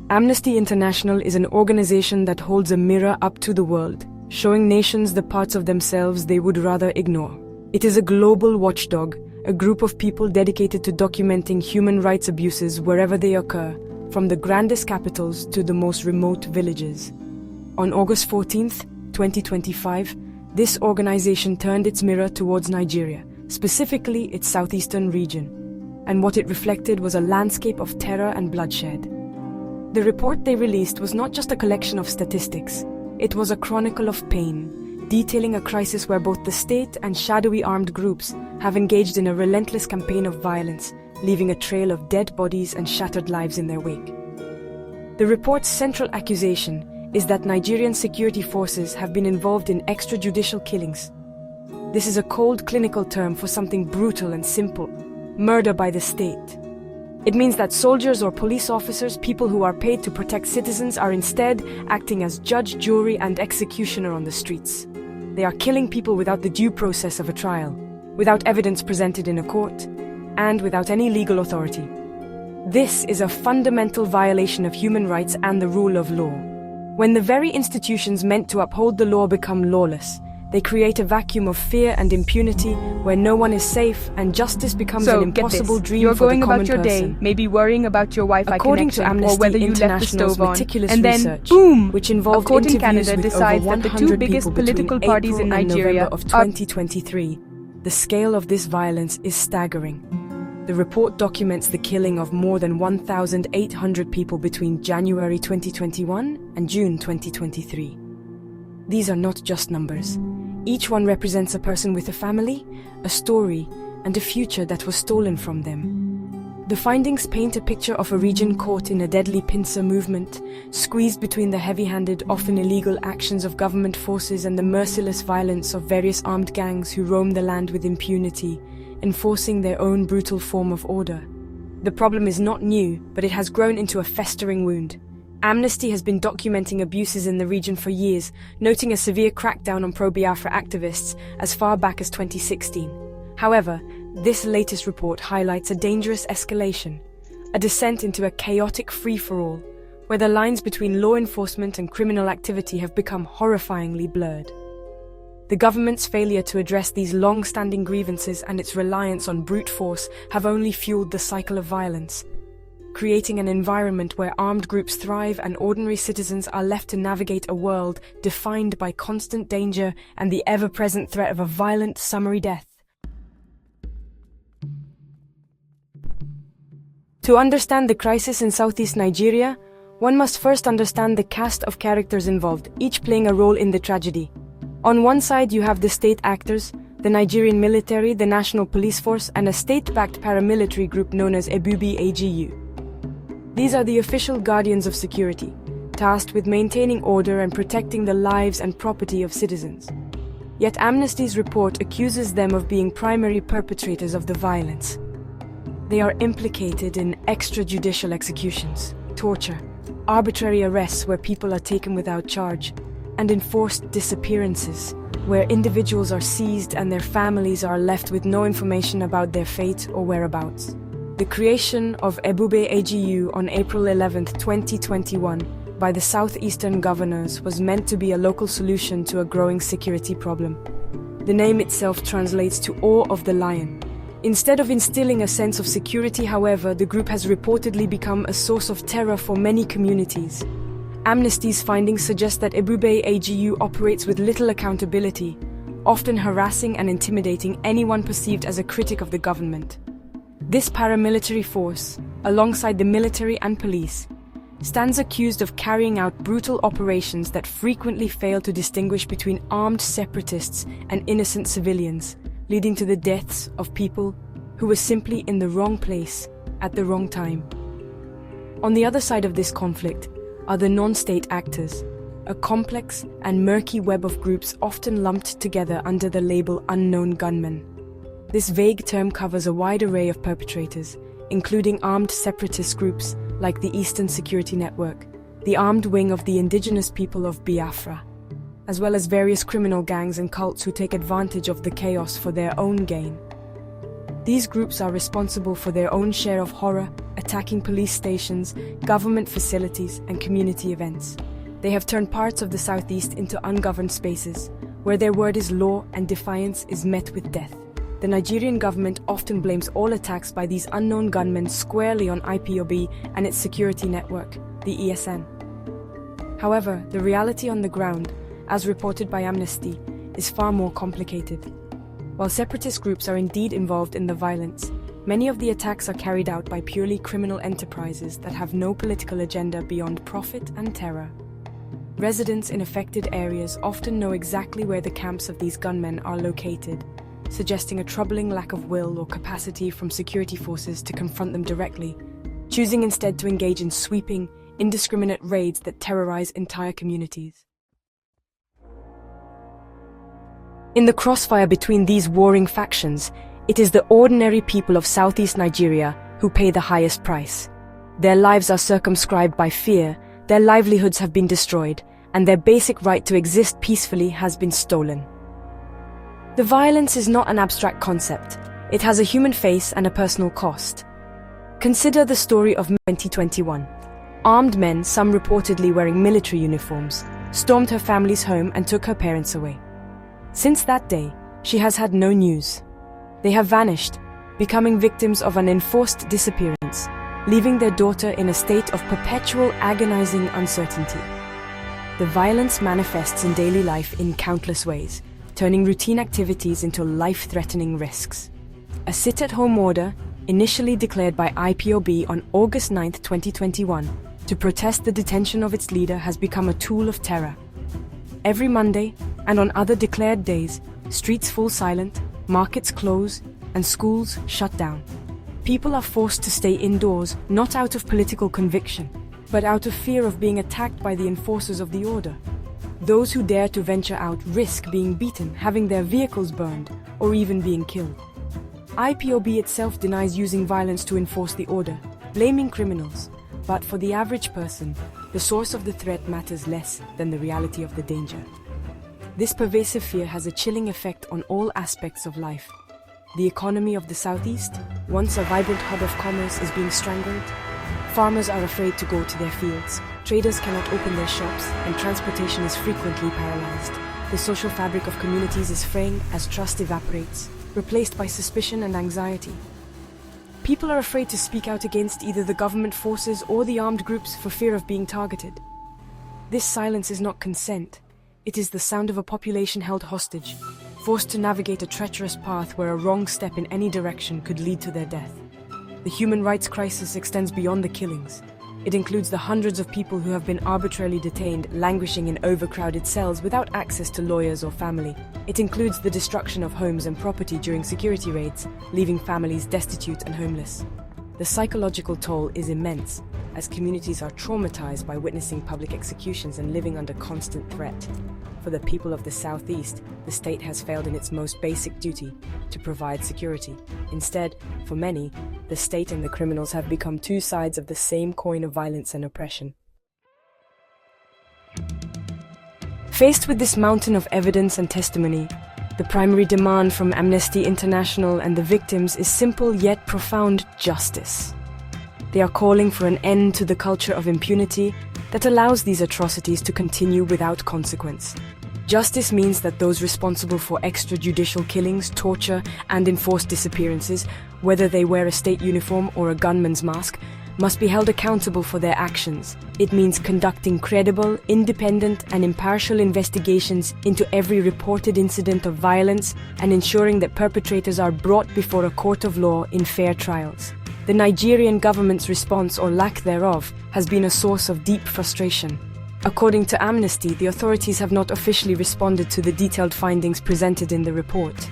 Amnesty International is an organization that holds a mirror up to the world, showing nations the parts of themselves they would rather ignore. It is a global watchdog, a group of people dedicated to documenting human rights abuses wherever they occur, from the grandest capitals to the most remote villages. On August 14th, 2025, this organization turned its mirror towards Nigeria, specifically its southeastern region, and what it reflected was a landscape of terror and bloodshed. The report they released was not just a collection of statistics, it was a chronicle of pain, detailing a crisis where both the state and shadowy armed groups have engaged in a relentless campaign of violence, leaving a trail of dead bodies and shattered lives in their wake. The report's central accusation is that Nigerian security forces have been involved in extrajudicial killings. This is a cold clinical term for something brutal and simple: murder by the state. It means that soldiers or police officers, people who are paid to protect citizens, are instead acting as judge, jury, and executioner on the streets. They are killing people without the due process of a trial, without evidence presented in a court, and without any legal authority. This is a fundamental violation of human rights and the rule of law. When the very institutions meant to uphold the law become lawless, they create a vacuum of fear and impunity where no one is safe and justice becomes an impossible dream for the common person. You're going about your day, maybe worrying about your Wi-Fi According to connection Amnesty or whether you left the International's stove on, meticulous and then research, boom! which involved A court in interviews Canada with decides over that the 100 two biggest people political between parties April in and Nigeria November of 2023. The scale of this violence is staggering. The report documents the killing of more than 1,800 people between January 2021 and June 2023. These are not just numbers. Each one represents a person with a family, a story, and a future that was stolen from them. The findings paint a picture of a region caught in a deadly pincer movement, squeezed between the heavy-handed, often illegal actions of government forces and the merciless violence of various armed gangs who roam the land with impunity, enforcing their own brutal form of order. The problem is not new, but it has grown into a festering wound. Amnesty has been documenting abuses in the region for years, noting a severe crackdown on pro-Biafra activists as far back as 2016. However, this latest report highlights a dangerous escalation, a descent into a chaotic free-for-all, where the lines between law enforcement and criminal activity have become horrifyingly blurred. The government's failure to address these long-standing grievances and its reliance on brute force have only fueled the cycle of violence, creating an environment where armed groups thrive and ordinary citizens are left to navigate a world defined by constant danger and the ever-present threat of a violent, summary death. To understand the crisis in southeast Nigeria, one must first understand the cast of characters involved, each playing a role in the tragedy. On one side you have the state actors, the Nigerian military, the National Police Force, and a state-backed paramilitary group known as Ebube AGU. These are the official guardians of security, tasked with maintaining order and protecting the lives and property of citizens. Yet Amnesty's report accuses them of being primary perpetrators of the violence. They are implicated in extrajudicial executions, torture, arbitrary arrests where people are taken without charge, and enforced disappearances, where individuals are seized and their families are left with no information about their fate or whereabouts. The creation of Ebube AGU on April 11, 2021, by the southeastern governors was meant to be a local solution to a growing security problem. The name itself translates to Awe of the Lion. Instead of instilling a sense of security, however, the group has reportedly become a source of terror for many communities. Amnesty's findings suggest that Ebube AGU operates with little accountability, often harassing and intimidating anyone perceived as a critic of the government. This paramilitary force, alongside the military and police, stands accused of carrying out brutal operations that frequently fail to distinguish between armed separatists and innocent civilians, leading to the deaths of people who were simply in the wrong place at the wrong time. On the other side of this conflict are the non-state actors, a complex and murky web of groups often lumped together under the label unknown gunmen. This vague term covers a wide array of perpetrators, including armed separatist groups like the Eastern Security Network, the armed wing of the indigenous people of Biafra, as well as various criminal gangs and cults who take advantage of the chaos for their own gain. These groups are responsible for their own share of horror, attacking police stations, government facilities, and community events. They have turned parts of the southeast into ungoverned spaces, where their word is law and defiance is met with death. The Nigerian government often blames all attacks by these unknown gunmen squarely on IPOB and its security network, the ESN. However, the reality on the ground, as reported by Amnesty, is far more complicated. While separatist groups are indeed involved in the violence, many of the attacks are carried out by purely criminal enterprises that have no political agenda beyond profit and terror. Residents in affected areas often know exactly where the camps of these gunmen are located, suggesting a troubling lack of will or capacity from security forces to confront them directly, choosing instead to engage in sweeping, indiscriminate raids that terrorize entire communities. In the crossfire between these warring factions, it is the ordinary people of southeast Nigeria who pay the highest price. Their lives are circumscribed by fear, their livelihoods have been destroyed, and their basic right to exist peacefully has been stolen. The violence is not an abstract concept. It has a human face and a personal cost. Consider the story of 2021. Armed men, some reportedly wearing military uniforms, stormed her family's home and took her parents away. Since that day, she has had no news. They have vanished, becoming victims of an enforced disappearance, leaving their daughter in a state of perpetual agonizing uncertainty. The violence manifests in daily life in countless ways, turning routine activities into life-threatening risks. A sit-at-home order, initially declared by IPOB on August 9, 2021, to protest the detention of its leader has become a tool of terror. Every Monday, and on other declared days, streets fall silent, markets close, and schools shut down. People are forced to stay indoors, not out of political conviction, but out of fear of being attacked by the enforcers of the order. Those who dare to venture out risk being beaten, having their vehicles burned, or even being killed. IPOB itself denies using violence to enforce the order, blaming criminals. But for the average person, the source of the threat matters less than the reality of the danger. This pervasive fear has a chilling effect on all aspects of life. The economy of the Southeast, once a vibrant hub of commerce, is being strangled. Farmers are afraid to go to their fields. Traders cannot open their shops, and transportation is frequently paralyzed. The social fabric of communities is fraying as trust evaporates, replaced by suspicion and anxiety. People are afraid to speak out against either the government forces or the armed groups for fear of being targeted. This silence is not consent. It is the sound of a population held hostage, forced to navigate a treacherous path where a wrong step in any direction could lead to their death. The human rights crisis extends beyond the killings. It includes the hundreds of people who have been arbitrarily detained, languishing in overcrowded cells without access to lawyers or family. It includes the destruction of homes and property during security raids, leaving families destitute and homeless. The psychological toll is immense, as communities are traumatized by witnessing public executions and living under constant threat. For the people of the Southeast, the state has failed in its most basic duty, to provide security. Instead, for many, the state and the criminals have become two sides of the same coin of violence and oppression. Faced with this mountain of evidence and testimony, the primary demand from Amnesty International and the victims is simple yet profound: justice. They are calling for an end to the culture of impunity that allows these atrocities to continue without consequence. Justice means that those responsible for extrajudicial killings, torture, and enforced disappearances, whether they wear a state uniform or a gunman's mask, must be held accountable for their actions. It means conducting credible, independent, and impartial investigations into every reported incident of violence and ensuring that perpetrators are brought before a court of law in fair trials. The Nigerian government's response, or lack thereof, has been a source of deep frustration. According to Amnesty, the authorities have not officially responded to the detailed findings presented in the report.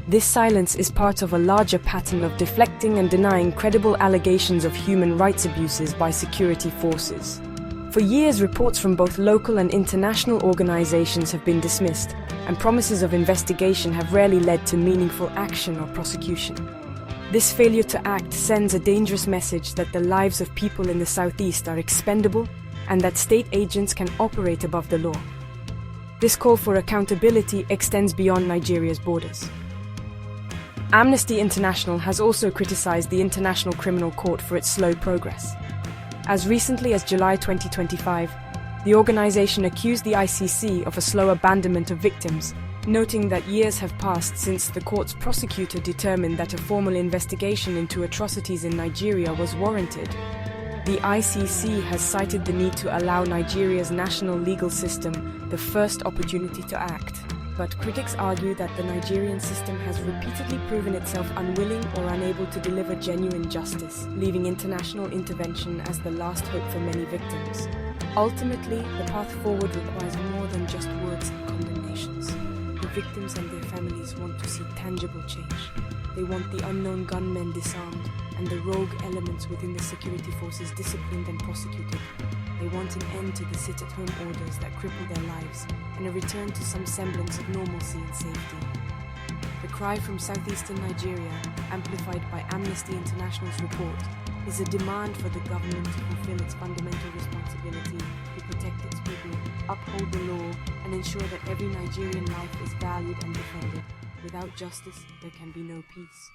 This silence is part of a larger pattern of deflecting and denying credible allegations of human rights abuses by security forces. For years, reports from both local and international organizations have been dismissed, and promises of investigation have rarely led to meaningful action or prosecution. This failure to act sends a dangerous message that the lives of people in the Southeast are expendable and that state agents can operate above the law. This call for accountability extends beyond Nigeria's borders. Amnesty International has also criticized the International Criminal Court for its slow progress. As recently as July 2025, the organization accused the ICC of a slow abandonment of victims, noting that years have passed since the court's prosecutor determined that a formal investigation into atrocities in Nigeria was warranted. The ICC has cited the need to allow Nigeria's national legal system the first opportunity to act. But critics argue that the Nigerian system has repeatedly proven itself unwilling or unable to deliver genuine justice, leaving international intervention as the last hope for many victims. Ultimately, the path forward requires more than just words and condemnations. The victims and their families want to see tangible change. They want the unknown gunmen disarmed and the rogue elements within the security forces disciplined and prosecuted. They want an end to the sit-at-home orders that cripple their lives and a return to some semblance of normalcy and safety. The cry from southeastern Nigeria, amplified by Amnesty International's report, is a demand for the government to fulfill its fundamental responsibility to protect its people, uphold the law, and ensure that every Nigerian life is valued and defended. Without justice, there can be no peace.